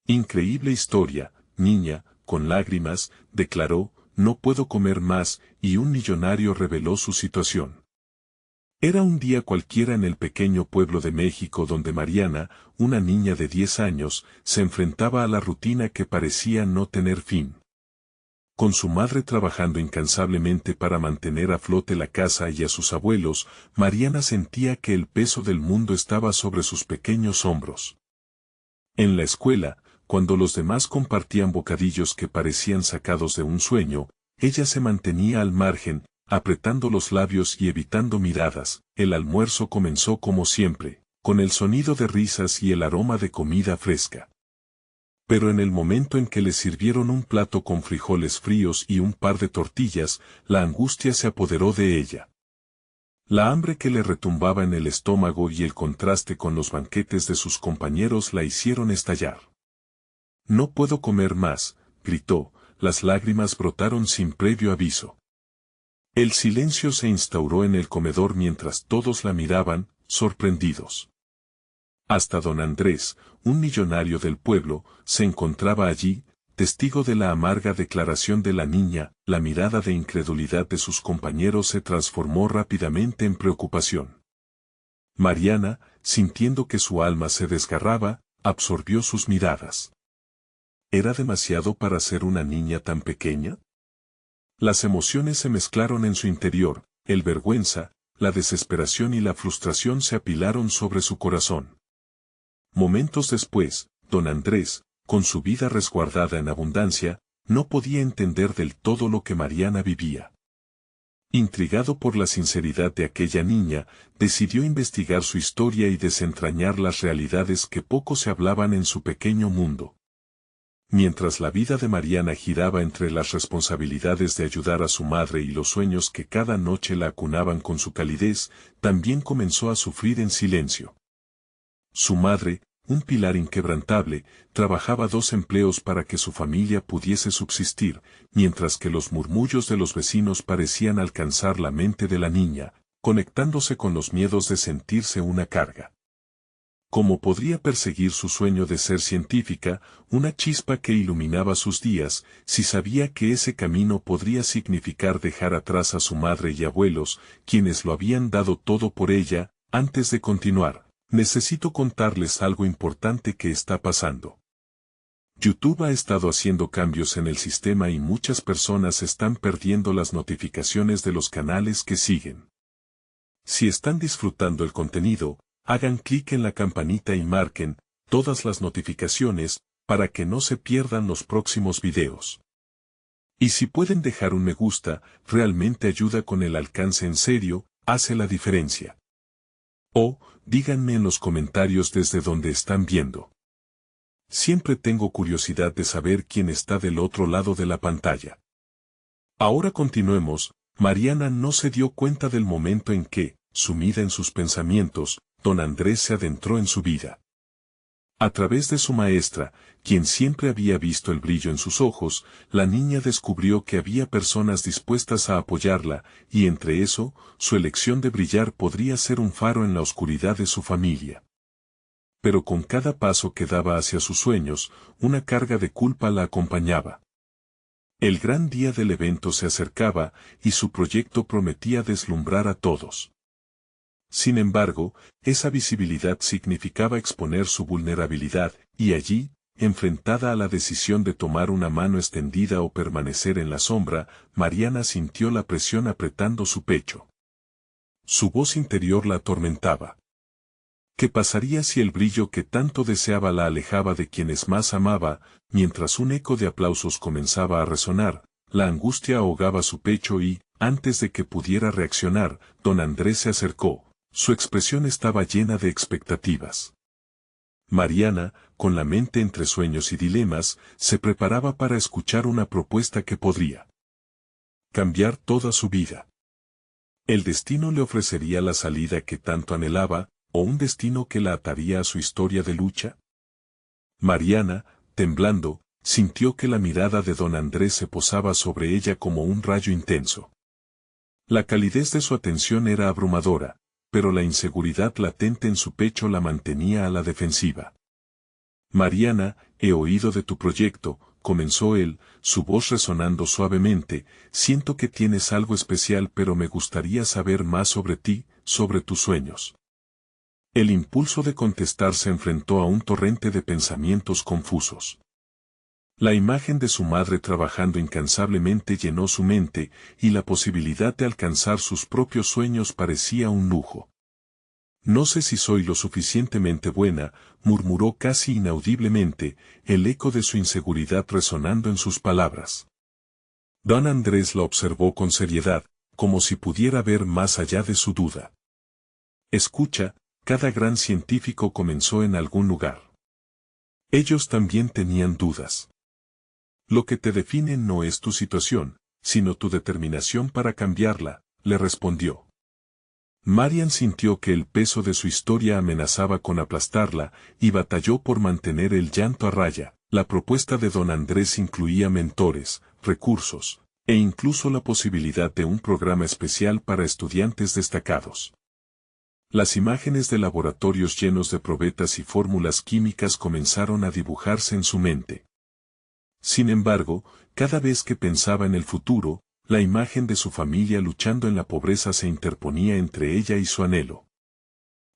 Increíble historia, niña, con lágrimas, declaró, no puedo comer más, y un millonario reveló su situación. Era un día cualquiera en el pequeño pueblo de México donde Mariana, una niña de 10 años, se enfrentaba a la rutina que parecía no tener fin. Con su madre trabajando incansablemente para mantener a flote la casa y a sus abuelos, Mariana sentía que el peso del mundo estaba sobre sus pequeños hombros. En la escuela, cuando los demás compartían bocadillos que parecían sacados de un sueño, ella se mantenía al margen, apretando los labios y evitando miradas. El almuerzo comenzó como siempre, con el sonido de risas y el aroma de comida fresca. Pero en el momento en que le sirvieron un plato con frijoles fríos y un par de tortillas, la angustia se apoderó de ella. La hambre que le retumbaba en el estómago y el contraste con los banquetes de sus compañeros la hicieron estallar. No puedo comer más, gritó, las lágrimas brotaron sin previo aviso. El silencio se instauró en el comedor mientras todos la miraban, sorprendidos. Hasta don Andrés, un millonario del pueblo, se encontraba allí, testigo de la amarga declaración de la niña. La mirada de incredulidad de sus compañeros se transformó rápidamente en preocupación. Mariana, sintiendo que su alma se desgarraba, absorbió sus miradas. ¿Era demasiado para ser una niña tan pequeña? Las emociones se mezclaron en su interior, el vergüenza, la desesperación y la frustración se apilaron sobre su corazón. Momentos después, don Andrés, con su vida resguardada en abundancia, no podía entender del todo lo que Mariana vivía. Intrigado por la sinceridad de aquella niña, decidió investigar su historia y desentrañar las realidades que poco se hablaban en su pequeño mundo. Mientras la vida de Mariana giraba entre las responsabilidades de ayudar a su madre y los sueños que cada noche la acunaban con su calidez, también comenzó a sufrir en silencio. Su madre, un pilar inquebrantable, trabajaba 2 empleos para que su familia pudiese subsistir, mientras que los murmullos de los vecinos parecían alcanzar la mente de la niña, conectándose con los miedos de sentirse una carga. ¿Cómo podría perseguir su sueño de ser científica, una chispa que iluminaba sus días, si sabía que ese camino podría significar dejar atrás a su madre y abuelos, quienes lo habían dado todo por ella? Antes de continuar, necesito contarles algo importante que está pasando. YouTube ha estado haciendo cambios en el sistema y muchas personas están perdiendo las notificaciones de los canales que siguen. Si están disfrutando el contenido, hagan clic en la campanita y marquen todas las notificaciones para que no se pierdan los próximos videos. Y si pueden dejar un me gusta, realmente ayuda con el alcance en serio, hace la diferencia. O, díganme en los comentarios desde donde están viendo. Siempre tengo curiosidad de saber quién está del otro lado de la pantalla. Ahora continuemos. Mariana no se dio cuenta del momento en que, sumida en sus pensamientos, don Andrés se adentró en su vida. A través de su maestra, quien siempre había visto el brillo en sus ojos, la niña descubrió que había personas dispuestas a apoyarla, y entre eso, su elección de brillar podría ser un faro en la oscuridad de su familia. Pero con cada paso que daba hacia sus sueños, una carga de culpa la acompañaba. El gran día del evento se acercaba, y su proyecto prometía deslumbrar a todos. Sin embargo, esa visibilidad significaba exponer su vulnerabilidad, y allí, enfrentada a la decisión de tomar una mano extendida o permanecer en la sombra, Mariana sintió la presión apretando su pecho. Su voz interior la atormentaba. ¿Qué pasaría si el brillo que tanto deseaba la alejaba de quienes más amaba? Mientras un eco de aplausos comenzaba a resonar, la angustia ahogaba su pecho y, antes de que pudiera reaccionar, don Andrés se acercó. Su expresión estaba llena de expectativas. Mariana, con la mente entre sueños y dilemas, se preparaba para escuchar una propuesta que podría cambiar toda su vida. El destino le ofrecería la salida que tanto anhelaba, o un destino que la ataría a su historia de lucha. Mariana, temblando, sintió que la mirada de don Andrés se posaba sobre ella como un rayo intenso. La calidez de su atención era abrumadora, pero la inseguridad latente en su pecho la mantenía a la defensiva. Mariana, he oído de tu proyecto, comenzó él, su voz resonando suavemente, siento que tienes algo especial pero me gustaría saber más sobre ti, sobre tus sueños. El impulso de contestar se enfrentó a un torrente de pensamientos confusos. La imagen de su madre trabajando incansablemente llenó su mente, y la posibilidad de alcanzar sus propios sueños parecía un lujo. No sé si soy lo suficientemente buena, murmuró casi inaudiblemente, el eco de su inseguridad resonando en sus palabras. Don Andrés la observó con seriedad, como si pudiera ver más allá de su duda. Escucha, cada gran científico comenzó en algún lugar. Ellos también tenían dudas. Lo que te define no es tu situación, sino tu determinación para cambiarla, le respondió. Marian sintió que el peso de su historia amenazaba con aplastarla, y batalló por mantener el llanto a raya. La propuesta de don Andrés incluía mentores, recursos, e incluso la posibilidad de un programa especial para estudiantes destacados. Las imágenes de laboratorios llenos de probetas y fórmulas químicas comenzaron a dibujarse en su mente. Sin embargo, cada vez que pensaba en el futuro, la imagen de su familia luchando en la pobreza se interponía entre ella y su anhelo.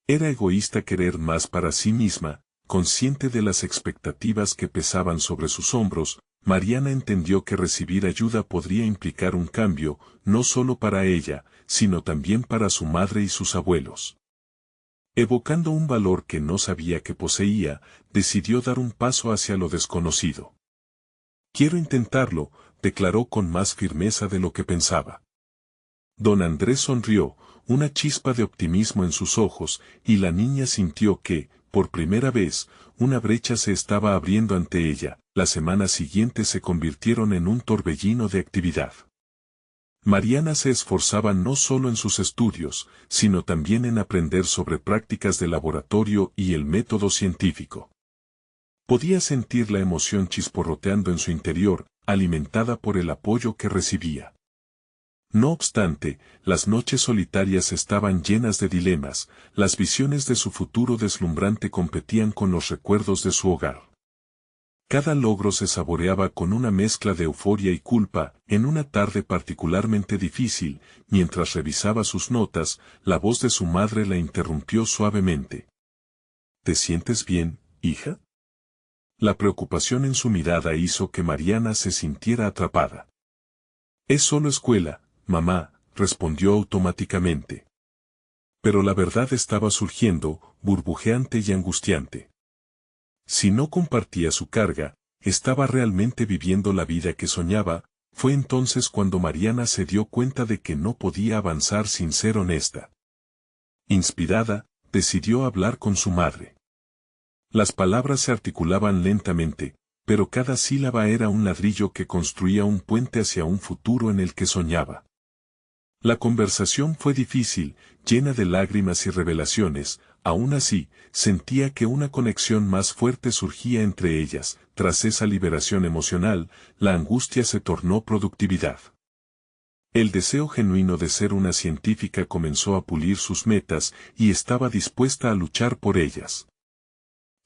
Era egoísta querer más para sí misma, consciente de las expectativas que pesaban sobre sus hombros. Mariana entendió que recibir ayuda podría implicar un cambio, no solo para ella, sino también para su madre y sus abuelos. Evocando un valor que no sabía que poseía, decidió dar un paso hacia lo desconocido. Quiero intentarlo, declaró con más firmeza de lo que pensaba. Don Andrés sonrió, una chispa de optimismo en sus ojos, y la niña sintió que, por primera vez, una brecha se estaba abriendo ante ella. Las semanas siguientes se convirtieron en un torbellino de actividad. Mariana se esforzaba no solo en sus estudios, sino también en aprender sobre prácticas de laboratorio y el método científico. Podía sentir la emoción chisporroteando en su interior, alimentada por el apoyo que recibía. No obstante, las noches solitarias estaban llenas de dilemas, las visiones de su futuro deslumbrante competían con los recuerdos de su hogar. Cada logro se saboreaba con una mezcla de euforia y culpa. En una tarde particularmente difícil, mientras revisaba sus notas, la voz de su madre la interrumpió suavemente. ¿Te sientes bien, hija? La preocupación en su mirada hizo que Mariana se sintiera atrapada. Es solo escuela, mamá, respondió automáticamente. Pero la verdad estaba surgiendo, burbujeante y angustiante. Si no compartía su carga, estaba realmente viviendo la vida que soñaba. Fue entonces cuando Mariana se dio cuenta de que no podía avanzar sin ser honesta. Inspirada, decidió hablar con su madre. Las palabras se articulaban lentamente, pero cada sílaba era un ladrillo que construía un puente hacia un futuro en el que soñaba. La conversación fue difícil, llena de lágrimas y revelaciones. Aún así, sentía que una conexión más fuerte surgía entre ellas. Tras esa liberación emocional, la angustia se tornó productividad. El deseo genuino de ser una científica comenzó a pulir sus metas y estaba dispuesta a luchar por ellas.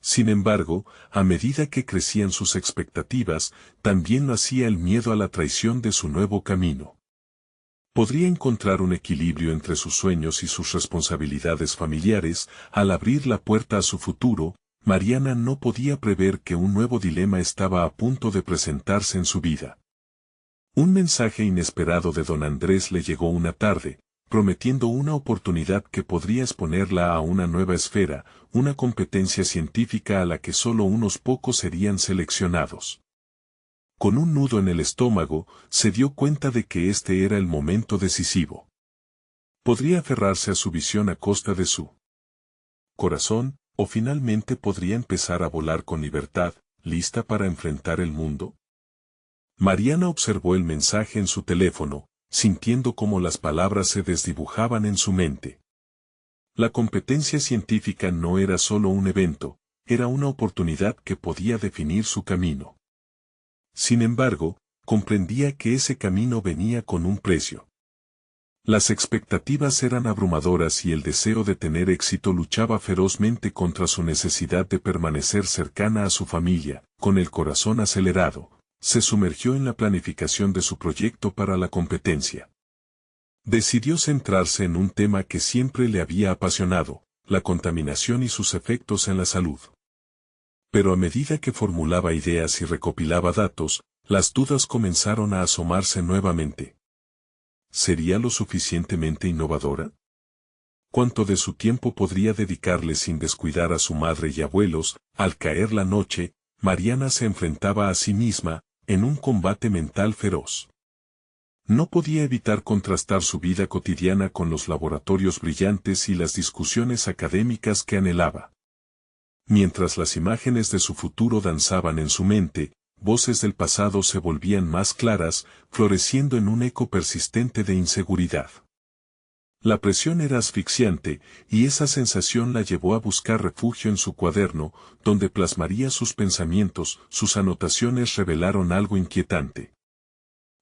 Sin embargo, a medida que crecían sus expectativas, también lo hacía el miedo a la traición de su nuevo camino. Podría encontrar un equilibrio entre sus sueños y sus responsabilidades familiares. Al abrir la puerta a su futuro, Mariana no podía prever que un nuevo dilema estaba a punto de presentarse en su vida. Un mensaje inesperado de don Andrés le llegó una tarde, prometiendo una oportunidad que podría exponerla a una nueva esfera, una competencia científica a la que solo unos pocos serían seleccionados. Con un nudo en el estómago, se dio cuenta de que este era el momento decisivo. Podría aferrarse a su visión a costa de su corazón, o finalmente podría empezar a volar con libertad, lista para enfrentar el mundo. Mariana observó el mensaje en su teléfono, sintiendo cómo las palabras se desdibujaban en su mente. La competencia científica no era solo un evento, era una oportunidad que podía definir su camino. Sin embargo, comprendía que ese camino venía con un precio. Las expectativas eran abrumadoras y el deseo de tener éxito luchaba ferozmente contra su necesidad de permanecer cercana a su familia. Con el corazón acelerado, se sumergió en la planificación de su proyecto para la competencia. Decidió centrarse en un tema que siempre le había apasionado, la contaminación y sus efectos en la salud. Pero a medida que formulaba ideas y recopilaba datos, las dudas comenzaron a asomarse nuevamente. ¿Sería lo suficientemente innovadora? ¿Cuánto de su tiempo podría dedicarle sin descuidar a su madre y abuelos? Al caer la noche, Mariana se enfrentaba a sí misma, en un combate mental feroz. No podía evitar contrastar su vida cotidiana con los laboratorios brillantes y las discusiones académicas que anhelaba. Mientras las imágenes de su futuro danzaban en su mente, voces del pasado se volvían más claras, floreciendo en un eco persistente de inseguridad. La presión era asfixiante, y esa sensación la llevó a buscar refugio en su cuaderno, donde plasmaría sus pensamientos. Sus anotaciones revelaron algo inquietante.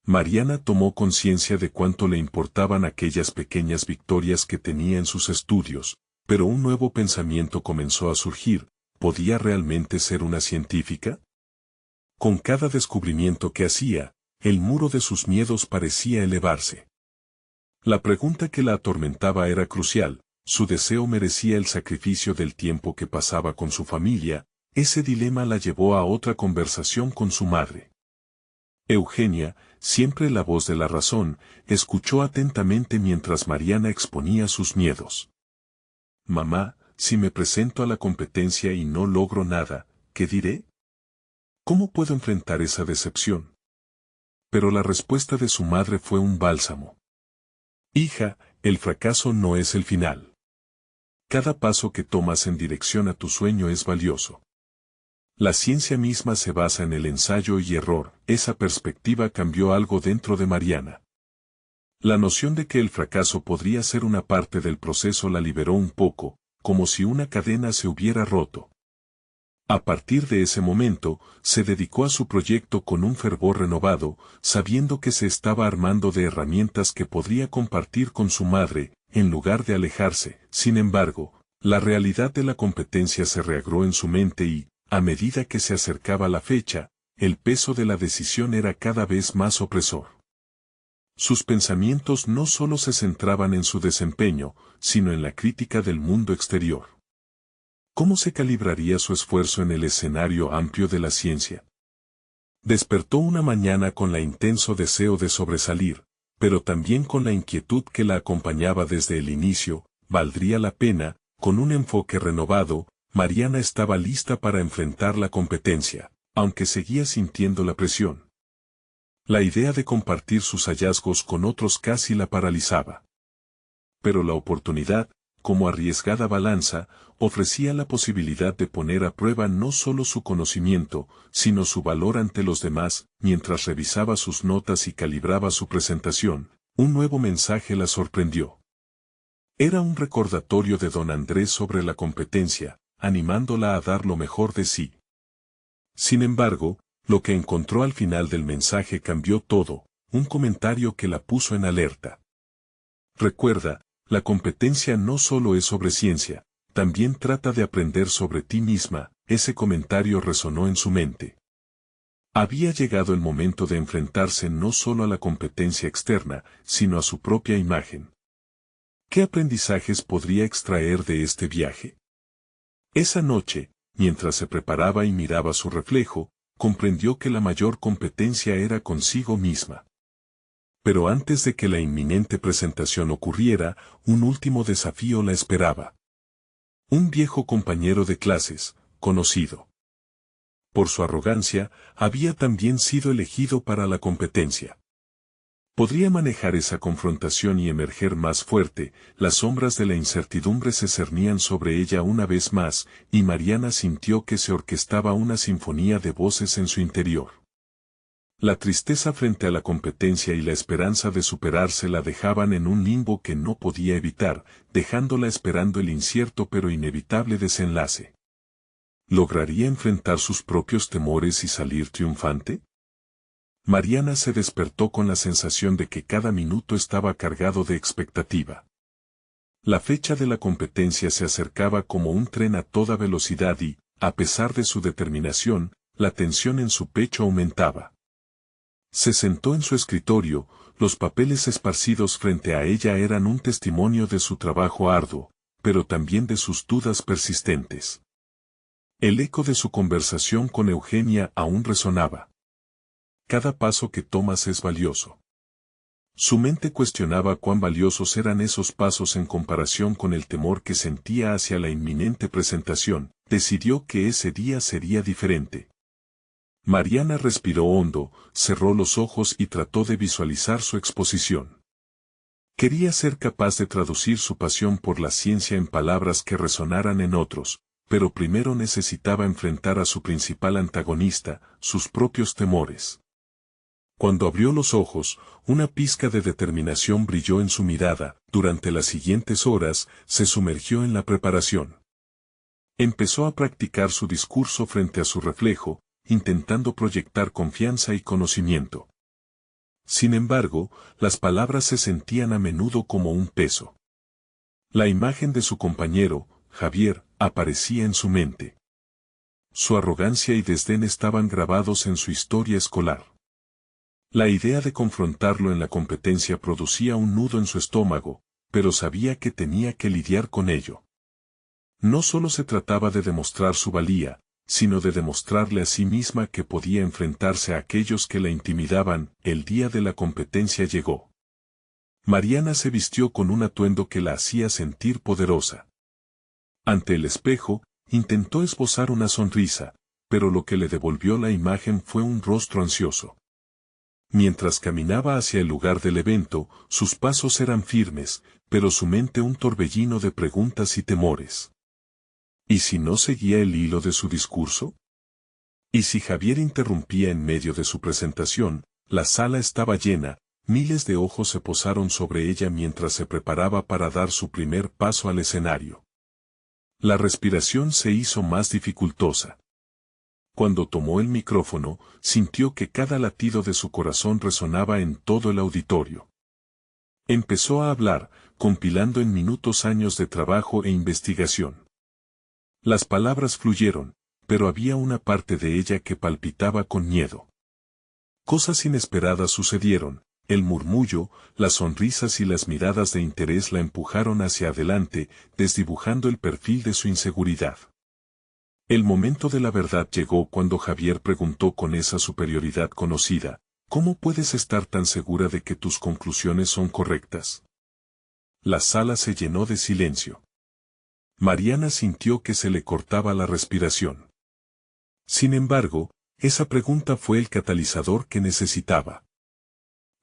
Mariana tomó conciencia de cuánto le importaban aquellas pequeñas victorias que tenía en sus estudios, pero un nuevo pensamiento comenzó a surgir: ¿podía realmente ser una científica? Con cada descubrimiento que hacía, el muro de sus miedos parecía elevarse. La pregunta que la atormentaba era crucial: ¿su deseo merecía el sacrificio del tiempo que pasaba con su familia? Ese dilema la llevó a otra conversación con su madre. Eugenia, siempre la voz de la razón, escuchó atentamente mientras Mariana exponía sus miedos. «Mamá, si me presento a la competencia y no logro nada, ¿qué diré? ¿Cómo puedo enfrentar esa decepción?». Pero la respuesta de su madre fue un bálsamo. «Hija, el fracaso no es el final. Cada paso que tomas en dirección a tu sueño es valioso. La ciencia misma se basa en el ensayo y error». Esa perspectiva cambió algo dentro de Mariana. La noción de que el fracaso podría ser una parte del proceso la liberó un poco, como si una cadena se hubiera roto. A partir de ese momento, se dedicó a su proyecto con un fervor renovado, sabiendo que se estaba armando de herramientas que podría compartir con su madre, en lugar de alejarse. Sin embargo, la realidad de la competencia se reagró en su mente y, a medida que se acercaba la fecha, el peso de la decisión era cada vez más opresor. Sus pensamientos no solo se centraban en su desempeño, sino en la crítica del mundo exterior. ¿Cómo se calibraría su esfuerzo en el escenario amplio de la ciencia? Despertó una mañana con la intenso deseo de sobresalir, pero también con la inquietud que la acompañaba desde el inicio. ¿Valdría la pena? Con un enfoque renovado, Mariana estaba lista para enfrentar la competencia, aunque seguía sintiendo la presión. La idea de compartir sus hallazgos con otros casi la paralizaba. Pero la oportunidad, como arriesgada balanza, ofrecía la posibilidad de poner a prueba no solo su conocimiento, sino su valor ante los demás. Mientras revisaba sus notas y calibraba su presentación, un nuevo mensaje la sorprendió. Era un recordatorio de don Andrés sobre la competencia, animándola a dar lo mejor de sí. Sin embargo, lo que encontró al final del mensaje cambió todo: un comentario que la puso en alerta. «Recuerda, la competencia no solo es sobre ciencia, también trata de aprender sobre ti misma». Ese comentario resonó en su mente. Había llegado el momento de enfrentarse no solo a la competencia externa, sino a su propia imagen. ¿Qué aprendizajes podría extraer de este viaje? Esa noche, mientras se preparaba y miraba su reflejo, comprendió que la mayor competencia era consigo misma. Pero antes de que la inminente presentación ocurriera, un último desafío la esperaba. Un viejo compañero de clases, conocido por su arrogancia, había también sido elegido para la competencia. ¿Podría manejar esa confrontación y emerger más fuerte? Las sombras de la incertidumbre se cernían sobre ella una vez más, y Mariana sintió que se orquestaba una sinfonía de voces en su interior. La tristeza frente a la competencia y la esperanza de superarse la dejaban en un limbo que no podía evitar, dejándola esperando el incierto pero inevitable desenlace. ¿Lograría enfrentar sus propios temores y salir triunfante? Mariana se despertó con la sensación de que cada minuto estaba cargado de expectativa. La fecha de la competencia se acercaba como un tren a toda velocidad y, a pesar de su determinación, la tensión en su pecho aumentaba. Se sentó en su escritorio, los papeles esparcidos frente a ella eran un testimonio de su trabajo arduo, pero también de sus dudas persistentes. El eco de su conversación con Eugenia aún resonaba. Cada paso que tomas es valioso. Su mente cuestionaba cuán valiosos eran esos pasos en comparación con el temor que sentía hacia la inminente presentación. Decidió que ese día sería diferente. Mariana respiró hondo, cerró los ojos y trató de visualizar su exposición. Quería ser capaz de traducir su pasión por la ciencia en palabras que resonaran en otros, pero primero necesitaba enfrentar a su principal antagonista, sus propios temores. Cuando abrió los ojos, una pizca de determinación brilló en su mirada. Durante las siguientes horas, se sumergió en la preparación. Empezó a practicar su discurso frente a su reflejo, intentando proyectar confianza y conocimiento. Sin embargo, las palabras se sentían a menudo como un peso. La imagen de su compañero, Javier, aparecía en su mente. Su arrogancia y desdén estaban grabados en su historia escolar. La idea de confrontarlo en la competencia producía un nudo en su estómago, pero sabía que tenía que lidiar con ello. No solo se trataba de demostrar su valía, sino de demostrarle a sí misma que podía enfrentarse a aquellos que la intimidaban. El día de la competencia llegó. Mariana se vistió con un atuendo que la hacía sentir poderosa. Ante el espejo, intentó esbozar una sonrisa, pero lo que le devolvió la imagen fue un rostro ansioso. Mientras caminaba hacia el lugar del evento, sus pasos eran firmes, pero su mente un torbellino de preguntas y temores. ¿Y si no seguía el hilo de su discurso? ¿Y si Javier interrumpía en medio de su presentación? La sala estaba llena, miles de ojos se posaron sobre ella mientras se preparaba para dar su primer paso al escenario. La respiración se hizo más dificultosa. Cuando tomó el micrófono, sintió que cada latido de su corazón resonaba en todo el auditorio. Empezó a hablar, compilando en minutos años de trabajo e investigación. Las palabras fluyeron, pero había una parte de ella que palpitaba con miedo. Cosas inesperadas sucedieron, el murmullo, las sonrisas y las miradas de interés la empujaron hacia adelante, desdibujando el perfil de su inseguridad. El momento de la verdad llegó cuando Javier preguntó con esa superioridad conocida, ¿cómo puedes estar tan segura de que tus conclusiones son correctas? La sala se llenó de silencio. Mariana sintió que se le cortaba la respiración. Sin embargo, esa pregunta fue el catalizador que necesitaba.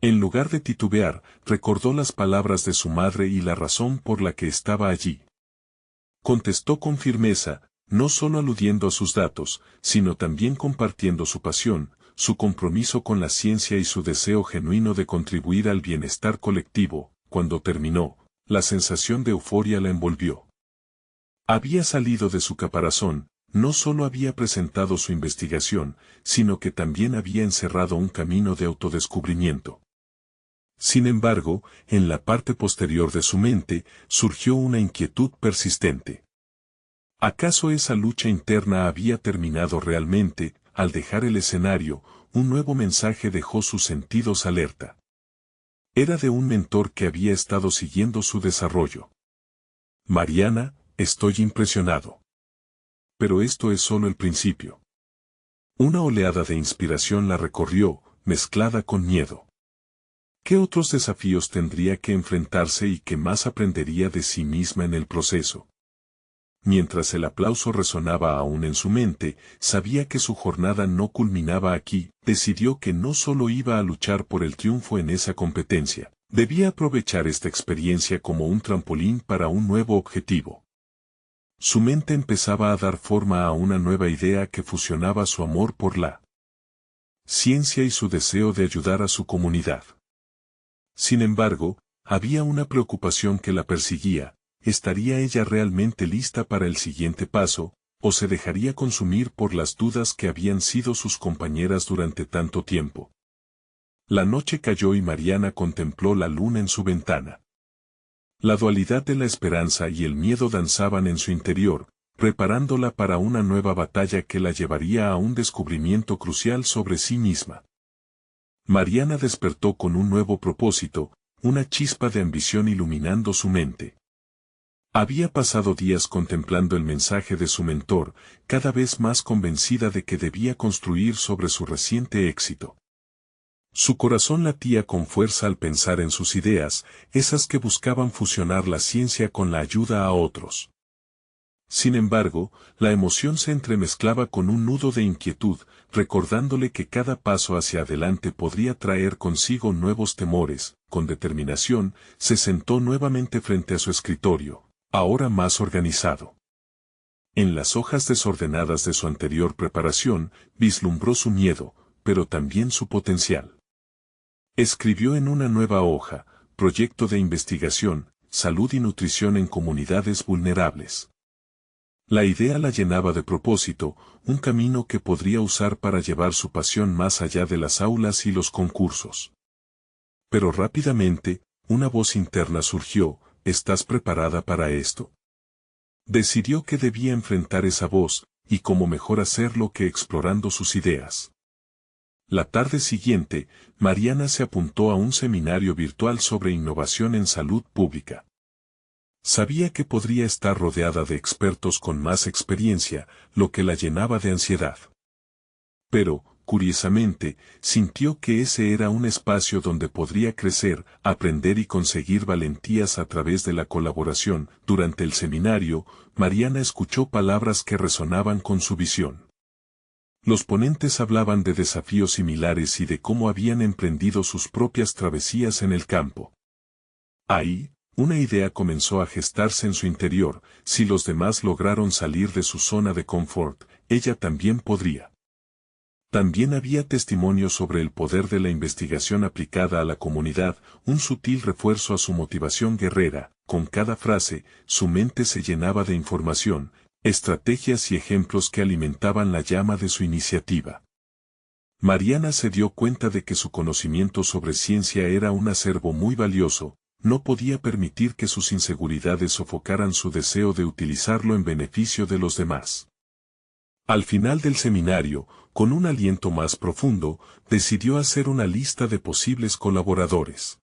En lugar de titubear, recordó las palabras de su madre y la razón por la que estaba allí. Contestó con firmeza, no solo aludiendo a sus datos, sino también compartiendo su pasión, su compromiso con la ciencia y su deseo genuino de contribuir al bienestar colectivo. Cuando terminó, la sensación de euforia la envolvió. Había salido de su caparazón, no solo había presentado su investigación, sino que también había encerrado un camino de autodescubrimiento. Sin embargo, en la parte posterior de su mente, surgió una inquietud persistente. ¿Acaso esa lucha interna había terminado realmente? Al dejar el escenario, un nuevo mensaje dejó sus sentidos alerta. Era de un mentor que había estado siguiendo su desarrollo. Mariana, estoy impresionado. Pero esto es solo el principio. Una oleada de inspiración la recorrió, mezclada con miedo. ¿Qué otros desafíos tendría que enfrentarse y qué más aprendería de sí misma en el proceso? Mientras el aplauso resonaba aún en su mente, sabía que su jornada no culminaba aquí. Decidió que no solo iba a luchar por el triunfo en esa competencia, debía aprovechar esta experiencia como un trampolín para un nuevo objetivo. Su mente empezaba a dar forma a una nueva idea que fusionaba su amor por la ciencia y su deseo de ayudar a su comunidad. Sin embargo, había una preocupación que la perseguía. ¿Estaría ella realmente lista para el siguiente paso, o se dejaría consumir por las dudas que habían sido sus compañeras durante tanto tiempo? La noche cayó y Mariana contempló la luna en su ventana. La dualidad de la esperanza y el miedo danzaban en su interior, preparándola para una nueva batalla que la llevaría a un descubrimiento crucial sobre sí misma. Mariana despertó con un nuevo propósito, una chispa de ambición iluminando su mente. Había pasado días contemplando el mensaje de su mentor, cada vez más convencida de que debía construir sobre su reciente éxito. Su corazón latía con fuerza al pensar en sus ideas, esas que buscaban fusionar la ciencia con la ayuda a otros. Sin embargo, la emoción se entremezclaba con un nudo de inquietud, recordándole que cada paso hacia adelante podría traer consigo nuevos temores. Con determinación, se sentó nuevamente frente a su escritorio, ahora más organizado. En las hojas desordenadas de su anterior preparación, vislumbró su miedo, pero también su potencial. Escribió en una nueva hoja, proyecto de investigación, salud y nutrición en comunidades vulnerables. La idea la llenaba de propósito, un camino que podría usar para llevar su pasión más allá de las aulas y los concursos. Pero rápidamente, una voz interna surgió: ¿estás preparada para esto? Decidió que debía enfrentar esa voz, y cómo mejor hacerlo que explorando sus ideas. La tarde siguiente, Mariana se apuntó a un seminario virtual sobre innovación en salud pública. Sabía que podría estar rodeada de expertos con más experiencia, lo que la llenaba de ansiedad. Pero, curiosamente, sintió que ese era un espacio donde podría crecer, aprender y conseguir valentías a través de la colaboración. Durante el seminario, Mariana escuchó palabras que resonaban con su visión. Los ponentes hablaban de desafíos similares y de cómo habían emprendido sus propias travesías en el campo. Ahí, una idea comenzó a gestarse en su interior: si los demás lograron salir de su zona de confort, ella también podría. También había testimonios sobre el poder de la investigación aplicada a la comunidad, un sutil refuerzo a su motivación guerrera. Con cada frase, su mente se llenaba de información, estrategias y ejemplos que alimentaban la llama de su iniciativa. Mariana se dio cuenta de que su conocimiento sobre ciencia era un acervo muy valioso. No podía permitir que sus inseguridades sofocaran su deseo de utilizarlo en beneficio de los demás. Al final del seminario, con un aliento más profundo, decidió hacer una lista de posibles colaboradores.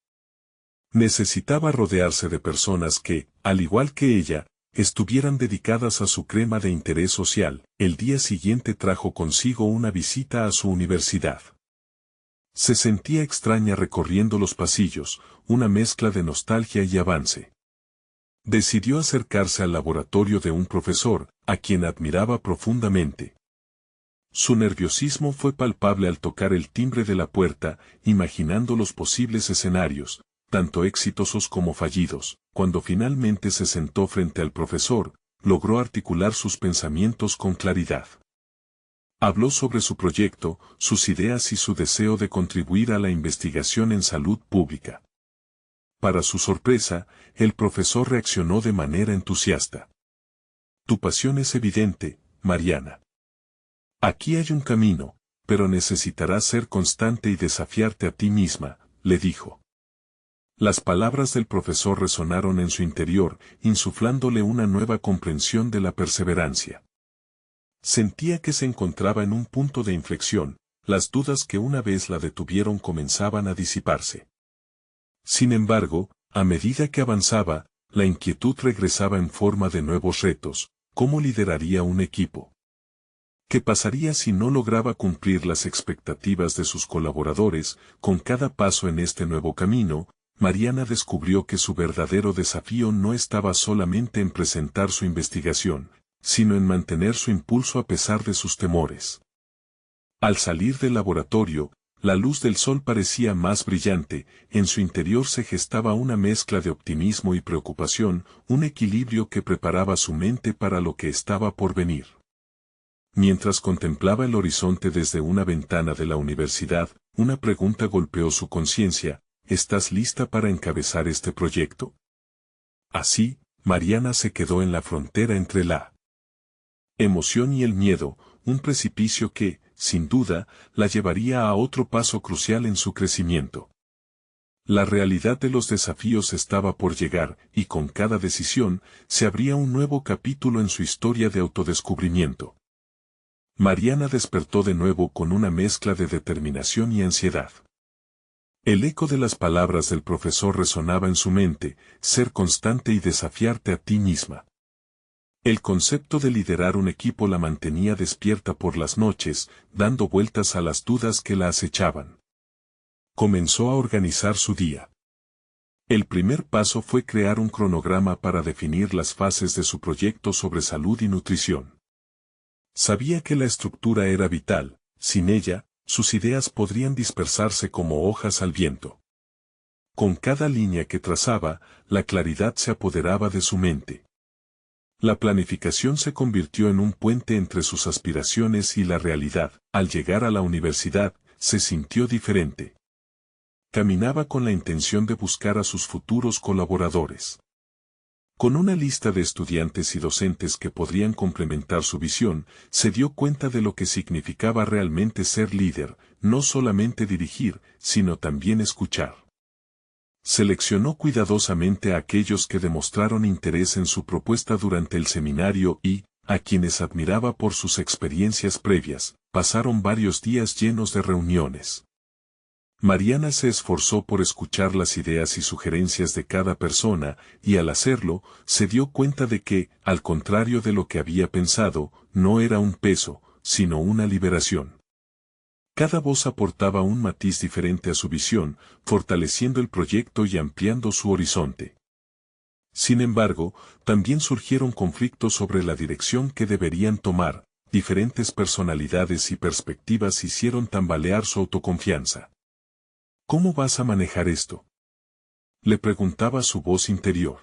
Necesitaba rodearse de personas que, al igual que ella, estuvieran dedicadas a su crema de interés social. El día siguiente trajo consigo una visita a su universidad. Se sentía extraña recorriendo los pasillos, una mezcla de nostalgia y avance. Decidió acercarse al laboratorio de un profesor, a quien admiraba profundamente. Su nerviosismo fue palpable al tocar el timbre de la puerta, imaginando los posibles escenarios, tanto exitosos como fallidos. Cuando finalmente se sentó frente al profesor, logró articular sus pensamientos con claridad. Habló sobre su proyecto, sus ideas y su deseo de contribuir a la investigación en salud pública. Para su sorpresa, el profesor reaccionó de manera entusiasta. Tu pasión es evidente, Mariana. Aquí hay un camino, pero necesitarás ser constante y desafiarte a ti misma, le dijo. Las palabras del profesor resonaron en su interior, insuflándole una nueva comprensión de la perseverancia. Sentía que se encontraba en un punto de inflexión, las dudas que una vez la detuvieron comenzaban a disiparse. Sin embargo, a medida que avanzaba, la inquietud regresaba en forma de nuevos retos. ¿Cómo lideraría un equipo? ¿Qué pasaría si no lograba cumplir las expectativas de sus colaboradores? Con cada paso en este nuevo camino, Mariana descubrió que su verdadero desafío no estaba solamente en presentar su investigación, sino en mantener su impulso a pesar de sus temores. Al salir del laboratorio, la luz del sol parecía más brillante, en su interior se gestaba una mezcla de optimismo y preocupación, un equilibrio que preparaba su mente para lo que estaba por venir. Mientras contemplaba el horizonte desde una ventana de la universidad, una pregunta golpeó su conciencia: ¿estás lista para encabezar este proyecto? Así, Mariana se quedó en la frontera entre la emoción y el miedo, un precipicio que, sin duda, la llevaría a otro paso crucial en su crecimiento. La realidad de los desafíos estaba por llegar, y con cada decisión, se abría un nuevo capítulo en su historia de autodescubrimiento. Mariana despertó de nuevo con una mezcla de determinación y ansiedad. El eco de las palabras del profesor resonaba en su mente: ser constante y desafiarte a ti misma. El concepto de liderar un equipo la mantenía despierta por las noches, dando vueltas a las dudas que la acechaban. Comenzó a organizar su día. El primer paso fue crear un cronograma para definir las fases de su proyecto sobre salud y nutrición. Sabía que la estructura era vital; sin ella, sus ideas podrían dispersarse como hojas al viento. Con cada línea que trazaba, la claridad se apoderaba de su mente. La planificación se convirtió en un puente entre sus aspiraciones y la realidad. Al llegar a la universidad, se sintió diferente. Caminaba con la intención de buscar a sus futuros colaboradores. Con una lista de estudiantes y docentes que podrían complementar su visión, se dio cuenta de lo que significaba realmente ser líder: no solamente dirigir, sino también escuchar. Seleccionó cuidadosamente a aquellos que demostraron interés en su propuesta durante el seminario y, a quienes admiraba por sus experiencias previas. Pasaron varios días llenos de reuniones. Mariana se esforzó por escuchar las ideas y sugerencias de cada persona, y al hacerlo, se dio cuenta de que, al contrario de lo que había pensado, no era un peso, sino una liberación. Cada voz aportaba un matiz diferente a su visión, fortaleciendo el proyecto y ampliando su horizonte. Sin embargo, también surgieron conflictos sobre la dirección que deberían tomar. Diferentes personalidades y perspectivas hicieron tambalear su autoconfianza. ¿Cómo vas a manejar esto?, le preguntaba su voz interior.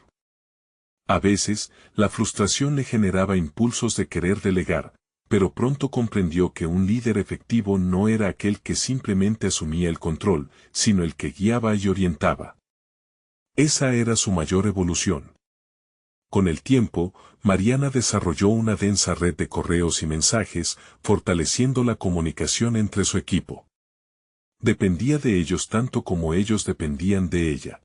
A veces, la frustración le generaba impulsos de querer delegar, pero pronto comprendió que un líder efectivo no era aquel que simplemente asumía el control, sino el que guiaba y orientaba. Esa era su mayor evolución. Con el tiempo, Mariana desarrolló una densa red de correos y mensajes, fortaleciendo la comunicación entre su equipo. Dependía de ellos tanto como ellos dependían de ella.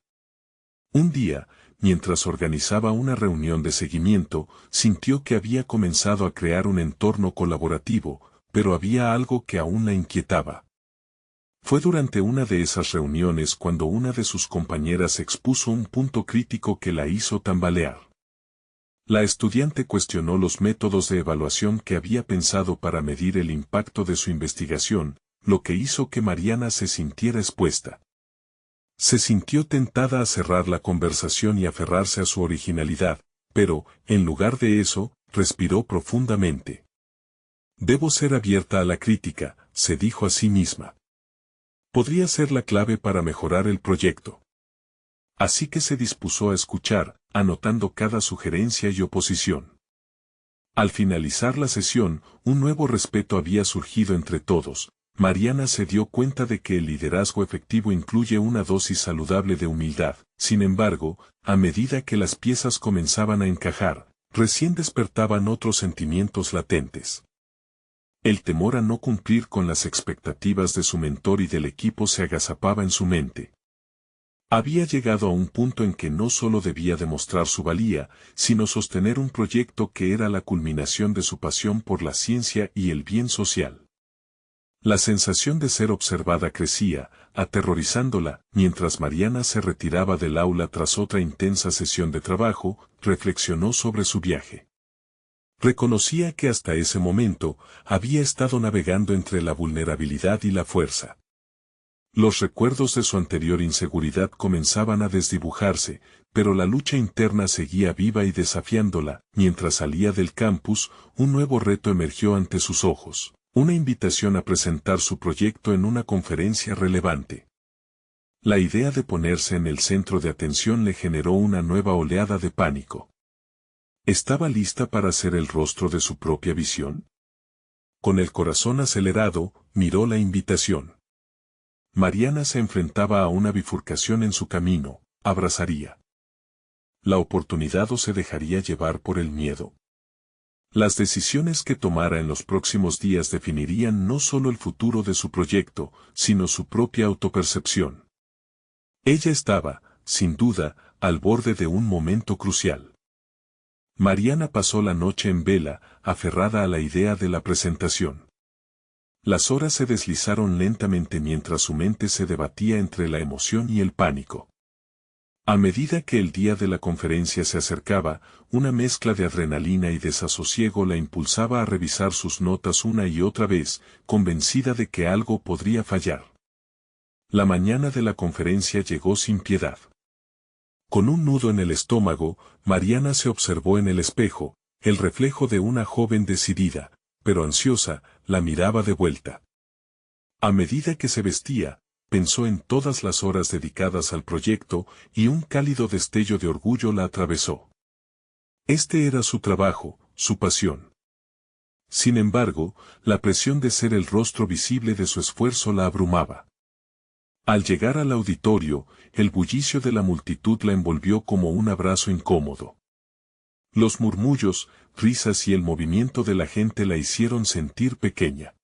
Un día, mientras organizaba una reunión de seguimiento, sintió que había comenzado a crear un entorno colaborativo, pero había algo que aún la inquietaba. Fue durante una de esas reuniones cuando una de sus compañeras expuso un punto crítico que la hizo tambalear. La estudiante cuestionó los métodos de evaluación que había pensado para medir el impacto de su investigación, lo que hizo que Mariana se sintiera expuesta. Se sintió tentada a cerrar la conversación y aferrarse a su originalidad, pero, en lugar de eso, respiró profundamente. Debo ser abierta a la crítica, se dijo a sí misma. Podría ser la clave para mejorar el proyecto. Así que se dispuso a escuchar, anotando cada sugerencia y oposición. Al finalizar la sesión, un nuevo respeto había surgido entre todos. Mariana se dio cuenta de que el liderazgo efectivo incluye una dosis saludable de humildad. Sin embargo, a medida que las piezas comenzaban a encajar, recién despertaban otros sentimientos latentes. El temor a no cumplir con las expectativas de su mentor y del equipo se agazapaba en su mente. Había llegado a un punto en que no solo debía demostrar su valía, sino sostener un proyecto que era la culminación de su pasión por la ciencia y el bien social. La sensación de ser observada crecía, aterrorizándola. Mientras Mariana se retiraba del aula tras otra intensa sesión de trabajo, reflexionó sobre su viaje. Reconocía que hasta ese momento, había estado navegando entre la vulnerabilidad y la fuerza. Los recuerdos de su anterior inseguridad comenzaban a desdibujarse, pero la lucha interna seguía viva y desafiándola. Mientras salía del campus, un nuevo reto emergió ante sus ojos. Una invitación a presentar su proyecto en una conferencia relevante. La idea de ponerse en el centro de atención le generó una nueva oleada de pánico. ¿Estaba lista para ser el rostro de su propia visión? Con el corazón acelerado, miró la invitación. Mariana se enfrentaba a una bifurcación en su camino. ¿Abrazaría la oportunidad o se dejaría llevar por el miedo? Las decisiones que tomara en los próximos días definirían no solo el futuro de su proyecto, sino su propia autopercepción. Ella estaba, sin duda, al borde de un momento crucial. Mariana pasó la noche en vela, aferrada a la idea de la presentación. Las horas se deslizaron lentamente mientras su mente se debatía entre la emoción y el pánico. A medida que el día de la conferencia se acercaba, una mezcla de adrenalina y desasosiego la impulsaba a revisar sus notas una y otra vez, convencida de que algo podría fallar. La mañana de la conferencia llegó sin piedad. Con un nudo en el estómago, Mariana se observó en el espejo, el reflejo de una joven decidida, pero ansiosa, la miraba de vuelta. A medida que se vestía, pensó en todas las horas dedicadas al proyecto y un cálido destello de orgullo la atravesó. Este era su trabajo, su pasión. Sin embargo, la presión de ser el rostro visible de su esfuerzo la abrumaba. Al llegar al auditorio, el bullicio de la multitud la envolvió como un abrazo incómodo. Los murmullos, risas y el movimiento de la gente la hicieron sentir pequeña.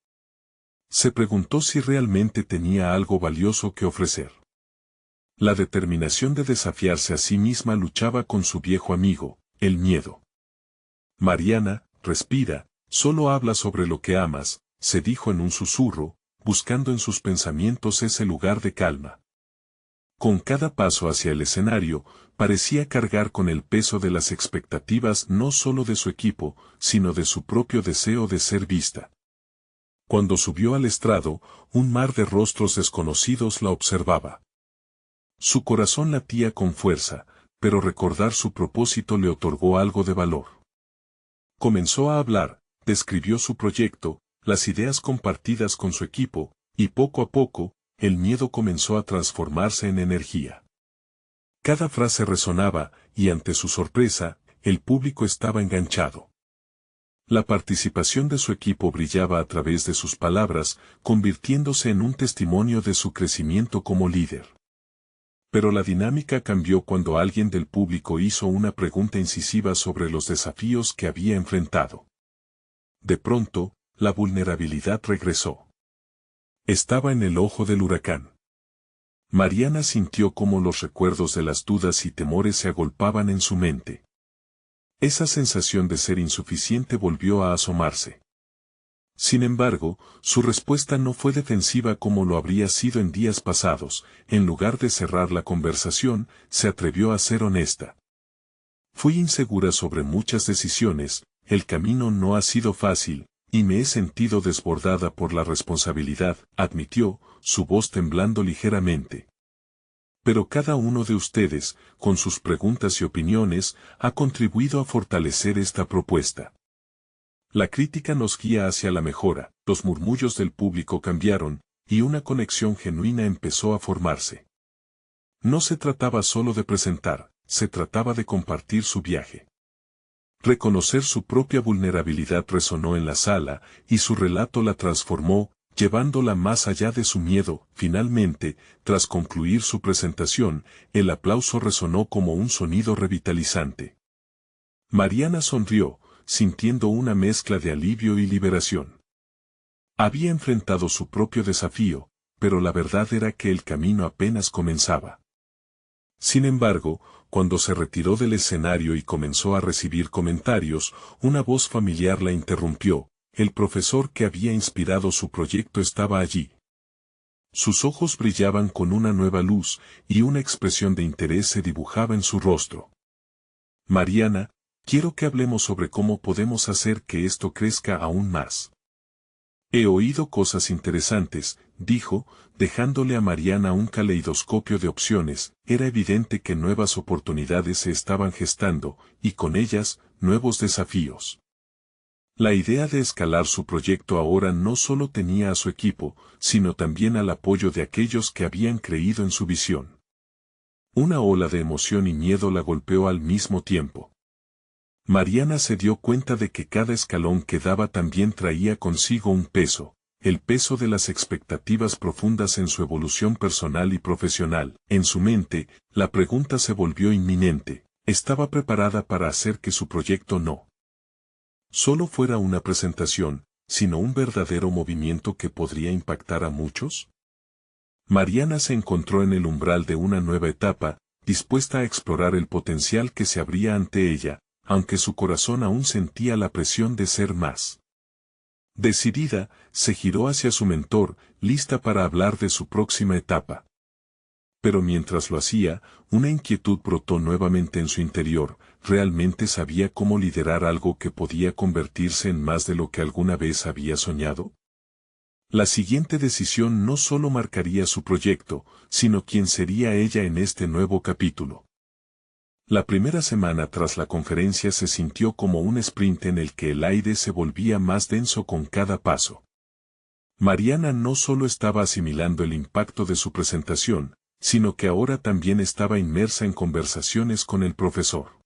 Se preguntó si realmente tenía algo valioso que ofrecer. La determinación de desafiarse a sí misma luchaba con su viejo amigo, el miedo. Mariana, respira, solo habla sobre lo que amas, se dijo en un susurro, buscando en sus pensamientos ese lugar de calma. Con cada paso hacia el escenario, parecía cargar con el peso de las expectativas no solo de su equipo, sino de su propio deseo de ser vista. Cuando subió al estrado, un mar de rostros desconocidos la observaba. Su corazón latía con fuerza, pero recordar su propósito le otorgó algo de valor. Comenzó a hablar, describió su proyecto, las ideas compartidas con su equipo, y poco a poco, el miedo comenzó a transformarse en energía. Cada frase resonaba, y ante su sorpresa, el público estaba enganchado. La participación de su equipo brillaba a través de sus palabras, convirtiéndose en un testimonio de su crecimiento como líder. Pero la dinámica cambió cuando alguien del público hizo una pregunta incisiva sobre los desafíos que había enfrentado. De pronto, la vulnerabilidad regresó. Estaba en el ojo del huracán. Mariana sintió cómo los recuerdos de las dudas y temores se agolpaban en su mente. Esa sensación de ser insuficiente volvió a asomarse. Sin embargo, su respuesta no fue defensiva como lo habría sido en días pasados, en lugar de cerrar la conversación, se atrevió a ser honesta. Fui insegura sobre muchas decisiones, el camino no ha sido fácil, y me he sentido desbordada por la responsabilidad, admitió, su voz temblando ligeramente. Pero cada uno de ustedes, con sus preguntas y opiniones, ha contribuido a fortalecer esta propuesta. La crítica nos guía hacia la mejora, los murmullos del público cambiaron, y una conexión genuina empezó a formarse. No se trataba solo de presentar, se trataba de compartir su viaje. Reconocer su propia vulnerabilidad resonó en la sala, y su relato la transformó, llevándola más allá de su miedo. Finalmente, tras concluir su presentación, el aplauso resonó como un sonido revitalizante. Mariana sonrió, sintiendo una mezcla de alivio y liberación. Había enfrentado su propio desafío, pero la verdad era que el camino apenas comenzaba. Sin embargo, cuando se retiró del escenario y comenzó a recibir comentarios, una voz familiar la interrumpió. El profesor que había inspirado su proyecto estaba allí. Sus ojos brillaban con una nueva luz, y una expresión de interés se dibujaba en su rostro. Mariana, quiero que hablemos sobre cómo podemos hacer que esto crezca aún más. He oído cosas interesantes, dijo, dejándole a Mariana un caleidoscopio de opciones. Era evidente que nuevas oportunidades se estaban gestando, y con ellas, nuevos desafíos. La idea de escalar su proyecto ahora no solo tenía a su equipo, sino también al apoyo de aquellos que habían creído en su visión. Una ola de emoción y miedo la golpeó al mismo tiempo. Mariana se dio cuenta de que cada escalón que daba también traía consigo un peso, el peso de las expectativas profundas en su evolución personal y profesional. En su mente, la pregunta se volvió inminente. ¿Estaba preparada para hacer que su proyecto no solo fuera una presentación, sino un verdadero movimiento que podría impactar a muchos? Mariana se encontró en el umbral de una nueva etapa, dispuesta a explorar el potencial que se abría ante ella, aunque su corazón aún sentía la presión de ser más. Decidida, se giró hacia su mentor, lista para hablar de su próxima etapa. Pero mientras lo hacía, una inquietud brotó nuevamente en su interior. ¿Realmente sabía cómo liderar algo que podía convertirse en más de lo que alguna vez había soñado? La siguiente decisión no solo marcaría su proyecto, sino quién sería ella en este nuevo capítulo. La primera semana tras la conferencia se sintió como un sprint en el que el aire se volvía más denso con cada paso. Mariana no solo estaba asimilando el impacto de su presentación, sino que ahora también estaba inmersa en conversaciones con el profesor.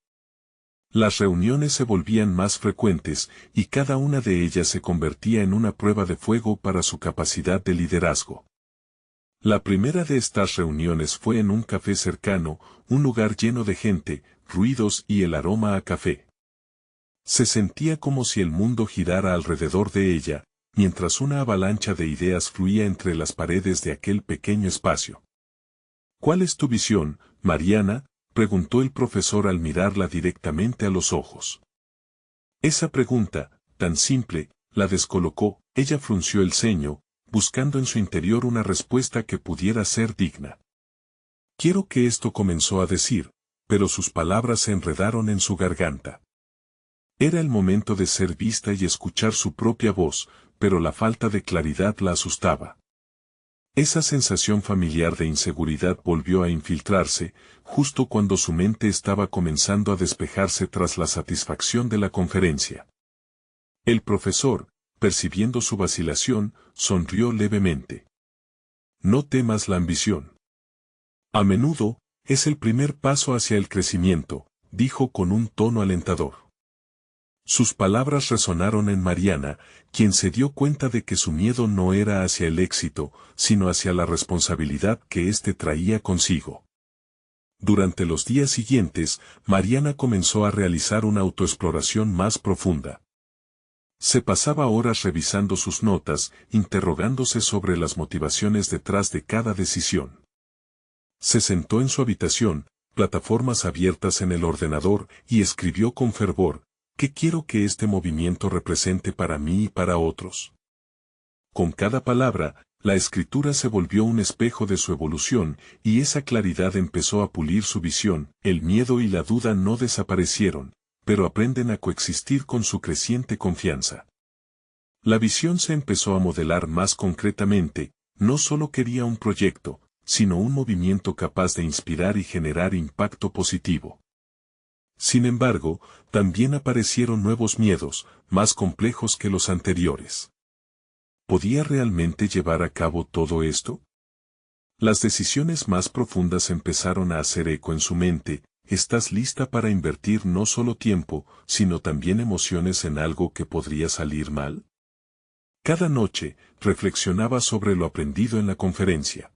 Las reuniones se volvían más frecuentes y cada una de ellas se convertía en una prueba de fuego para su capacidad de liderazgo. La primera de estas reuniones fue en un café cercano, un lugar lleno de gente, ruidos y el aroma a café. Se sentía como si el mundo girara alrededor de ella, mientras una avalancha de ideas fluía entre las paredes de aquel pequeño espacio. ¿Cuál es tu visión, Mariana?, preguntó el profesor al mirarla directamente a los ojos. Esa pregunta, tan simple, la descolocó. Ella frunció el ceño, buscando en su interior una respuesta que pudiera ser digna. Quiero que esto comenzó a decir, pero sus palabras se enredaron en su garganta. Era el momento de ser vista y escuchar su propia voz, pero la falta de claridad la asustaba. Esa sensación familiar de inseguridad volvió a infiltrarse, justo cuando su mente estaba comenzando a despejarse tras la satisfacción de la conferencia. El profesor, percibiendo su vacilación, sonrió levemente. No temas la ambición. A menudo, es el primer paso hacia el crecimiento, dijo con un tono alentador. Sus palabras resonaron en Mariana, quien se dio cuenta de que su miedo no era hacia el éxito, sino hacia la responsabilidad que éste traía consigo. Durante los días siguientes, Mariana comenzó a realizar una autoexploración más profunda. Se pasaba horas revisando sus notas, interrogándose sobre las motivaciones detrás de cada decisión. Se sentó en su habitación, plataformas abiertas en el ordenador, y escribió con fervor: ¿qué quiero que este movimiento represente para mí y para otros? Con cada palabra, la escritura se volvió un espejo de su evolución, y esa claridad empezó a pulir su visión. El miedo y la duda no desaparecieron, pero aprenden a coexistir con su creciente confianza. La visión se empezó a modelar más concretamente. No solo quería un proyecto, sino un movimiento capaz de inspirar y generar impacto positivo. Sin embargo, también aparecieron nuevos miedos, más complejos que los anteriores. ¿Podía realmente llevar a cabo todo esto? Las decisiones más profundas empezaron a hacer eco en su mente. ¿Estás lista para invertir no solo tiempo, sino también emociones en algo que podría salir mal? Cada noche, reflexionaba sobre lo aprendido en la conferencia.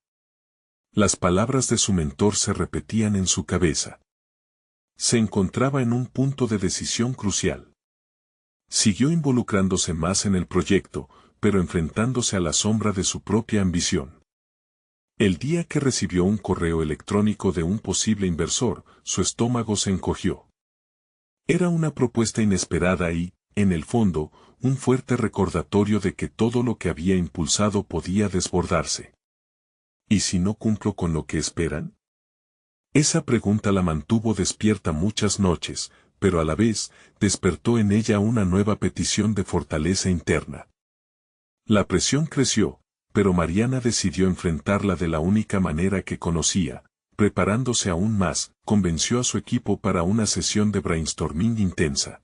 Las palabras de su mentor se repetían en su cabeza. Se encontraba en un punto de decisión crucial. Siguió involucrándose más en el proyecto, pero enfrentándose a la sombra de su propia ambición. El día que recibió un correo electrónico de un posible inversor, su estómago se encogió. Era una propuesta inesperada y, en el fondo, un fuerte recordatorio de que todo lo que había impulsado podía desbordarse. ¿Y si no cumplo con lo que esperan? Esa pregunta la mantuvo despierta muchas noches, pero a la vez, despertó en ella una nueva petición de fortaleza interna. La presión creció, pero Mariana decidió enfrentarla de la única manera que conocía. Preparándose aún más, convenció a su equipo para una sesión de brainstorming intensa.